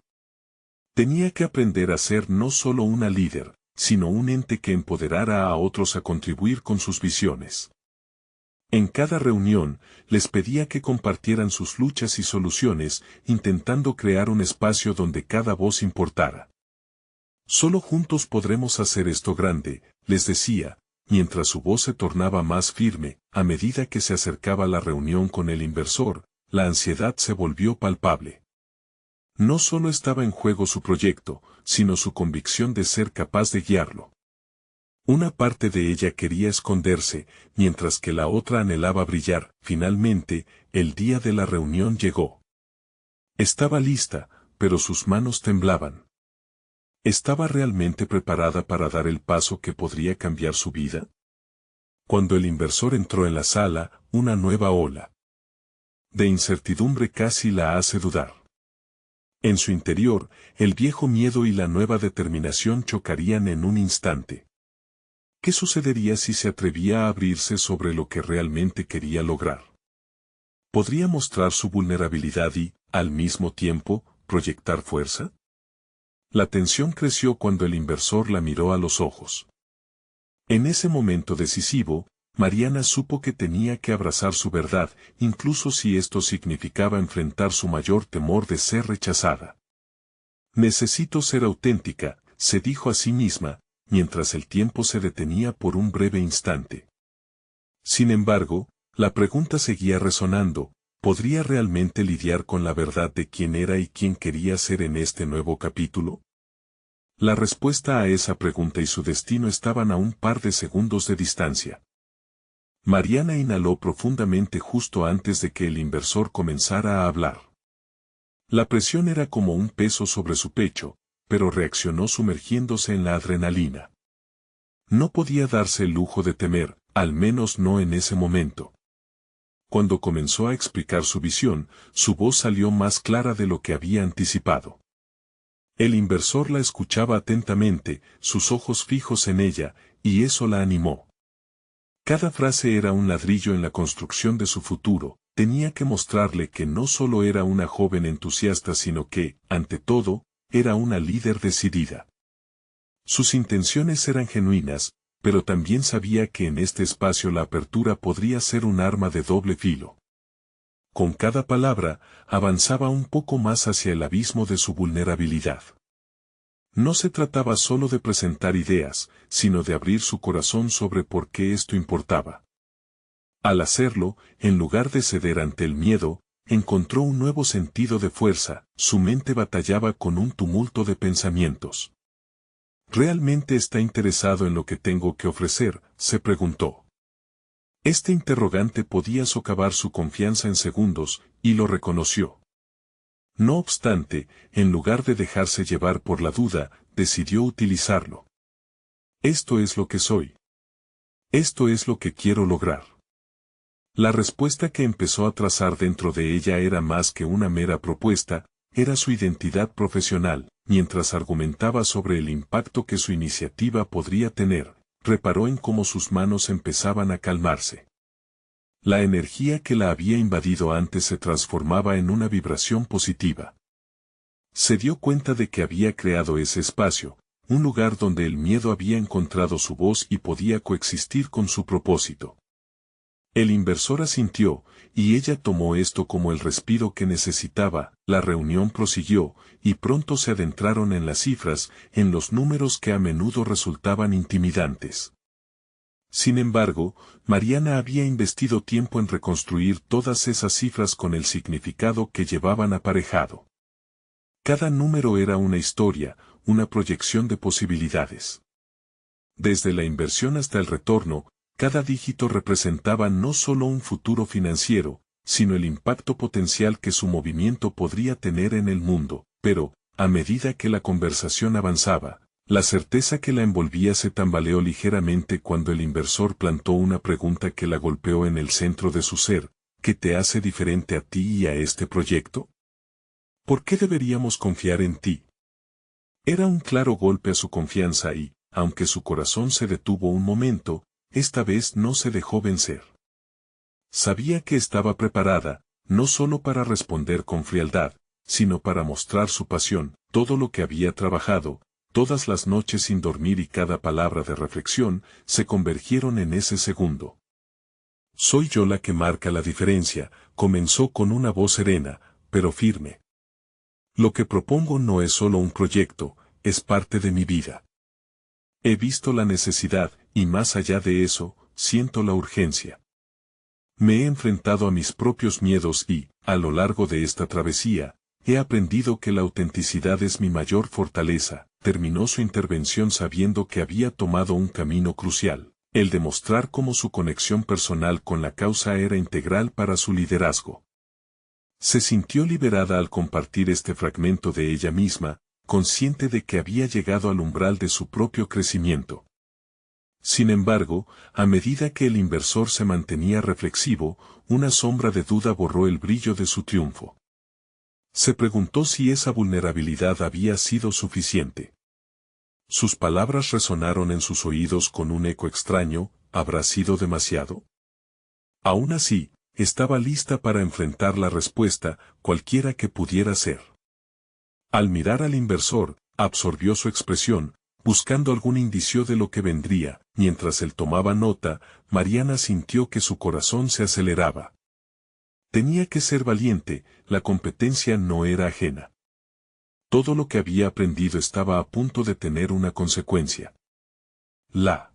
Tenía que aprender a ser no solo una líder, sino un ente que empoderara a otros a contribuir con sus visiones. En cada reunión, les pedía que compartieran sus luchas y soluciones, intentando crear un espacio donde cada voz importara. Solo juntos podremos hacer esto grande, les decía, mientras su voz se tornaba más firme. A medida que se acercaba la reunión con el inversor, la ansiedad se volvió palpable. No solo estaba en juego su proyecto, sino su convicción de ser capaz de guiarlo. Una parte de ella quería esconderse, mientras que la otra anhelaba brillar. Finalmente, el día de la reunión llegó. Estaba lista, pero sus manos temblaban. ¿Estaba realmente preparada para dar el paso que podría cambiar su vida? Cuando el inversor entró en la sala, una nueva ola de incertidumbre casi la hace dudar. En su interior, el viejo miedo y la nueva determinación chocarían en un instante. ¿Qué sucedería si se atrevía a abrirse sobre lo que realmente quería lograr? ¿Podría mostrar su vulnerabilidad y, al mismo tiempo, proyectar fuerza? La tensión creció cuando el inversor la miró a los ojos. En ese momento decisivo, Mariana supo que tenía que abrazar su verdad, incluso si esto significaba enfrentar su mayor temor de ser rechazada. Necesito ser auténtica, se dijo a sí misma, mientras el tiempo se detenía por un breve instante. Sin embargo, la pregunta seguía resonando: ¿podría realmente lidiar con la verdad de quién era y quién quería ser en este nuevo capítulo? La respuesta a esa pregunta y su destino estaban a un par de segundos de distancia. Mariana inhaló profundamente justo antes de que el inversor comenzara a hablar. La presión era como un peso sobre su pecho, pero reaccionó sumergiéndose en la adrenalina. No podía darse el lujo de temer, al menos no en ese momento. Cuando comenzó a explicar su visión, su voz salió más clara de lo que había anticipado. El inversor la escuchaba atentamente, sus ojos fijos en ella, y eso la animó. Cada frase era un ladrillo en la construcción de su futuro. Tenía que mostrarle que no solo era una joven entusiasta, sino que, ante todo, era una líder decidida. Sus intenciones eran genuinas, pero también sabía que en este espacio la apertura podría ser un arma de doble filo. Con cada palabra, avanzaba un poco más hacia el abismo de su vulnerabilidad. No se trataba solo de presentar ideas, sino de abrir su corazón sobre por qué esto importaba. Al hacerlo, en lugar de ceder ante el miedo, encontró un nuevo sentido de fuerza. Su mente batallaba con un tumulto de pensamientos. ¿Realmente está interesado en lo que tengo que ofrecer?, se preguntó. Este interrogante podía socavar su confianza en segundos, y lo reconoció. No obstante, en lugar de dejarse llevar por la duda, decidió utilizarlo. Esto es lo que soy. Esto es lo que quiero lograr. La respuesta que empezó a trazar dentro de ella era más que una mera propuesta, era su identidad profesional. Mientras argumentaba sobre el impacto que su iniciativa podría tener, reparó en cómo sus manos empezaban a calmarse. La energía que la había invadido antes se transformaba en una vibración positiva. Se dio cuenta de que había creado ese espacio, un lugar donde el miedo había encontrado su voz y podía coexistir con su propósito. El inversor asintió, y ella tomó esto como el respiro que necesitaba. La reunión prosiguió, y pronto se adentraron en las cifras, en los números que a menudo resultaban intimidantes. Sin embargo, Mariana había investido tiempo en reconstruir todas esas cifras con el significado que llevaban aparejado. Cada número era una historia, una proyección de posibilidades. Desde la inversión hasta el retorno, cada dígito representaba no solo un futuro financiero, sino el impacto potencial que su movimiento podría tener en el mundo. Pero, a medida que la conversación avanzaba, la certeza que la envolvía se tambaleó ligeramente cuando el inversor plantó una pregunta que la golpeó en el centro de su ser: ¿qué te hace diferente a ti y a este proyecto? ¿Por qué deberíamos confiar en ti? Era un claro golpe a su confianza y, aunque su corazón se detuvo un momento, esta vez no se dejó vencer. Sabía que estaba preparada, no solo para responder con frialdad, sino para mostrar su pasión. Todo lo que había trabajado, todas las noches sin dormir y cada palabra de reflexión, se convergieron en ese segundo. Soy yo la que marca la diferencia, comenzó con una voz serena, pero firme. Lo que propongo no es solo un proyecto, es parte de mi vida. He visto la necesidad, y más allá de eso, siento la urgencia. Me he enfrentado a mis propios miedos y, a lo largo de esta travesía, he aprendido que la autenticidad es mi mayor fortaleza. Terminó su intervención sabiendo que había tomado un camino crucial, el de mostrar cómo su conexión personal con la causa era integral para su liderazgo. Se sintió liberada al compartir este fragmento de ella misma, consciente de que había llegado al umbral de su propio crecimiento. Sin embargo, a medida que el inversor se mantenía reflexivo, una sombra de duda borró el brillo de su triunfo. Se preguntó si esa vulnerabilidad había sido suficiente. Sus palabras resonaron en sus oídos con un eco extraño. ¿Habrá sido demasiado? Aún así, estaba lista para enfrentar la respuesta, cualquiera que pudiera ser. Al mirar al inversor, absorbió su expresión, buscando algún indicio de lo que vendría. Mientras él tomaba nota, Mariana sintió que su corazón se aceleraba. Tenía que ser valiente, la competencia no era ajena. Todo lo que había aprendido estaba a punto de tener una consecuencia. La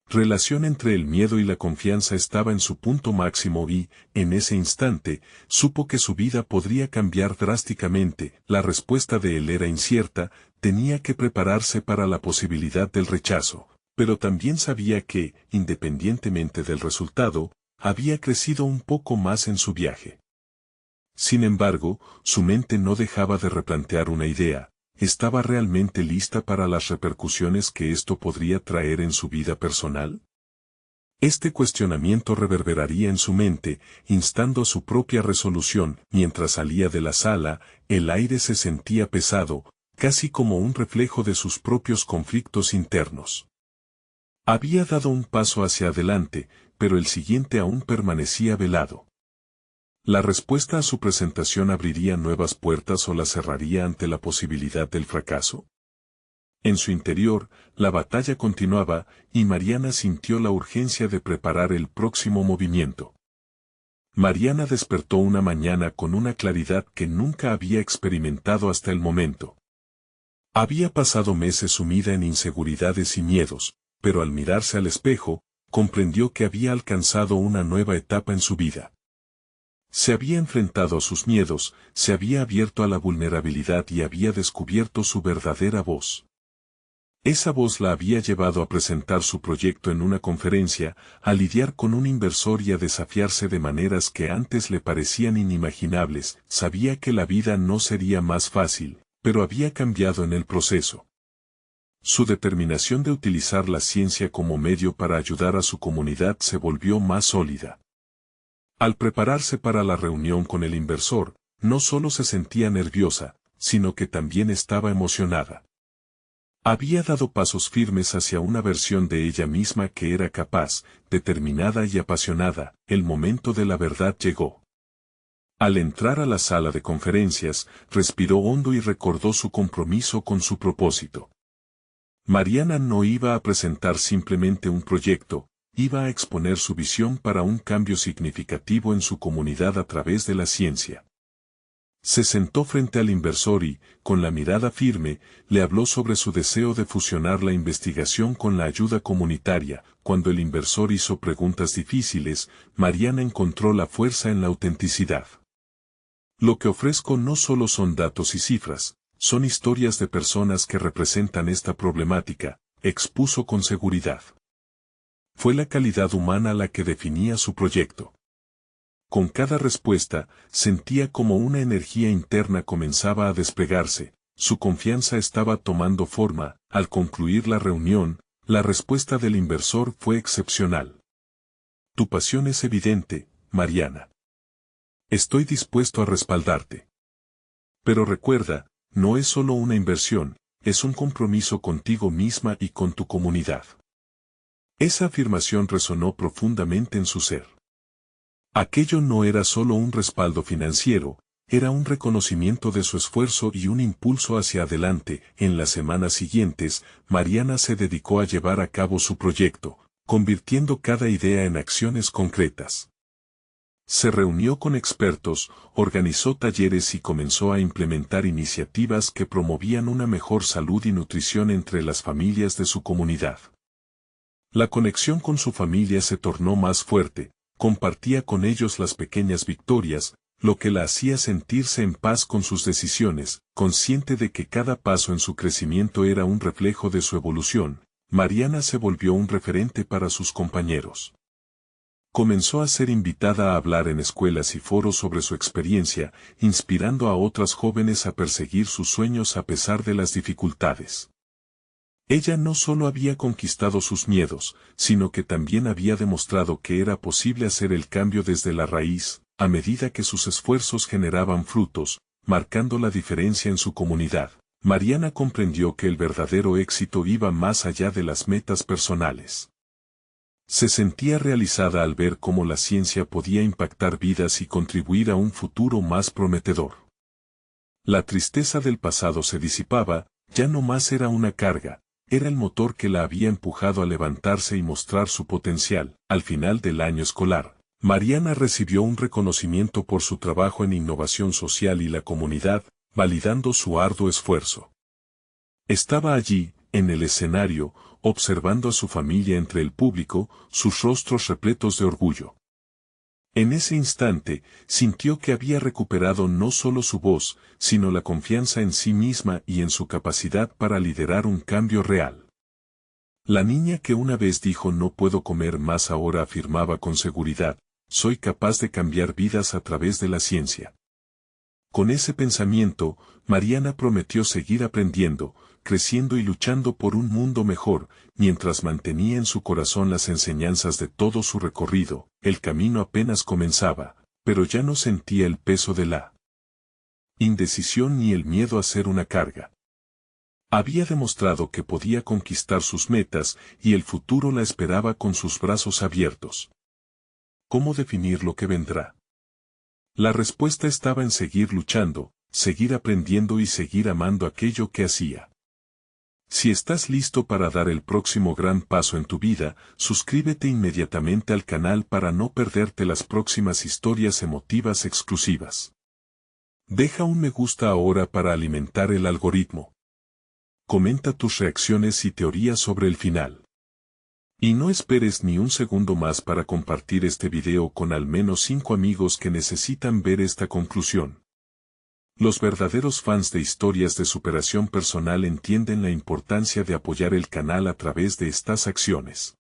relación entre el miedo y la confianza estaba en su punto máximo y, en ese instante, supo que su vida podría cambiar drásticamente. La respuesta de él era incierta, tenía que prepararse para la posibilidad del rechazo, pero también sabía que, independientemente del resultado, había crecido un poco más en su viaje. Sin embargo, su mente no dejaba de replantear una idea. ¿Estaba realmente lista para las repercusiones que esto podría traer en su vida personal? Este cuestionamiento reverberaría en su mente, instando a su propia resolución. Mientras salía de la sala, el aire se sentía pesado, casi como un reflejo de sus propios conflictos internos. Había dado un paso hacia adelante, pero el siguiente aún permanecía velado. ¿La respuesta a su presentación abriría nuevas puertas o la cerraría ante la posibilidad del fracaso? En su interior, la batalla continuaba, y Mariana sintió la urgencia de preparar el próximo movimiento. Mariana despertó una mañana con una claridad que nunca había experimentado hasta el momento. Había pasado meses sumida en inseguridades y miedos, pero al mirarse al espejo, comprendió que había alcanzado una nueva etapa en su vida. Se había enfrentado a sus miedos, se había abierto a la vulnerabilidad y había descubierto su verdadera voz. Esa voz la había llevado a presentar su proyecto en una conferencia, a lidiar con un inversor y a desafiarse de maneras que antes le parecían inimaginables. Sabía que la vida no sería más fácil, pero había cambiado en el proceso. Su determinación de utilizar la ciencia como medio para ayudar a su comunidad se volvió más sólida. Al prepararse para la reunión con el inversor, no solo se sentía nerviosa, sino que también estaba emocionada. Había dado pasos firmes hacia una versión de ella misma que era capaz, determinada y apasionada. El momento de la verdad llegó. Al entrar a la sala de conferencias, respiró hondo y recordó su compromiso con su propósito. Mariana no iba a presentar simplemente un proyecto, iba a exponer su visión para un cambio significativo en su comunidad a través de la ciencia. Se sentó frente al inversor y, con la mirada firme, le habló sobre su deseo de fusionar la investigación con la ayuda comunitaria. Cuando el inversor hizo preguntas difíciles, Mariana encontró la fuerza en la autenticidad. Lo que ofrezco no solo son datos y cifras, son historias de personas que representan esta problemática, expuso con seguridad. Fue la calidad humana la que definía su proyecto. Con cada respuesta, sentía como una energía interna comenzaba a desplegarse, su confianza estaba tomando forma. Al concluir la reunión, la respuesta del inversor fue excepcional. Tu pasión es evidente, Mariana. Estoy dispuesto a respaldarte. Pero recuerda, no es solo una inversión, es un compromiso contigo misma y con tu comunidad. Esa afirmación resonó profundamente en su ser. Aquello no era solo un respaldo financiero, era un reconocimiento de su esfuerzo y un impulso hacia adelante. En las semanas siguientes, Mariana se dedicó a llevar a cabo su proyecto, convirtiendo cada idea en acciones concretas. Se reunió con expertos, organizó talleres y comenzó a implementar iniciativas que promovían una mejor salud y nutrición entre las familias de su comunidad. La conexión con su familia se tornó más fuerte, compartía con ellos las pequeñas victorias, lo que la hacía sentirse en paz con sus decisiones, consciente de que cada paso en su crecimiento era un reflejo de su evolución. Mariana se volvió un referente para sus compañeros. Comenzó a ser invitada a hablar en escuelas y foros sobre su experiencia, inspirando a otras jóvenes a perseguir sus sueños a pesar de las dificultades. Ella no solo había conquistado sus miedos, sino que también había demostrado que era posible hacer el cambio desde la raíz, a medida que sus esfuerzos generaban frutos, marcando la diferencia en su comunidad. Mariana comprendió que el verdadero éxito iba más allá de las metas personales. Se sentía realizada al ver cómo la ciencia podía impactar vidas y contribuir a un futuro más prometedor. La tristeza del pasado se disipaba, ya no más era una carga, era el motor que la había empujado a levantarse y mostrar su potencial. Al final del año escolar, Mariana recibió un reconocimiento por su trabajo en innovación social y la comunidad, validando su arduo esfuerzo. Estaba allí, en el escenario, observando a su familia entre el público, sus rostros repletos de orgullo. En ese instante, sintió que había recuperado no solo su voz, sino la confianza en sí misma y en su capacidad para liderar un cambio real. La niña que una vez dijo no puedo comer más ahora afirmaba con seguridad, soy capaz de cambiar vidas a través de la ciencia. Con ese pensamiento, Mariana prometió seguir aprendiendo, creciendo y luchando por un mundo mejor, mientras mantenía en su corazón las enseñanzas de todo su recorrido. El camino apenas comenzaba, pero ya no sentía el peso de la indecisión ni el miedo a ser una carga. Había demostrado que podía conquistar sus metas y el futuro la esperaba con sus brazos abiertos. ¿Cómo definir lo que vendrá? La respuesta estaba en seguir luchando, seguir aprendiendo y seguir amando aquello que hacía. Si estás listo para dar el próximo gran paso en tu vida, suscríbete inmediatamente al canal para no perderte las próximas historias emotivas exclusivas. Deja un me gusta ahora para alimentar el algoritmo. Comenta tus reacciones y teorías sobre el final. Y no esperes ni un segundo más para compartir este video con al menos 5 amigos que necesitan ver esta conclusión. Los verdaderos fans de historias de superación personal entienden la importancia de apoyar el canal a través de estas acciones.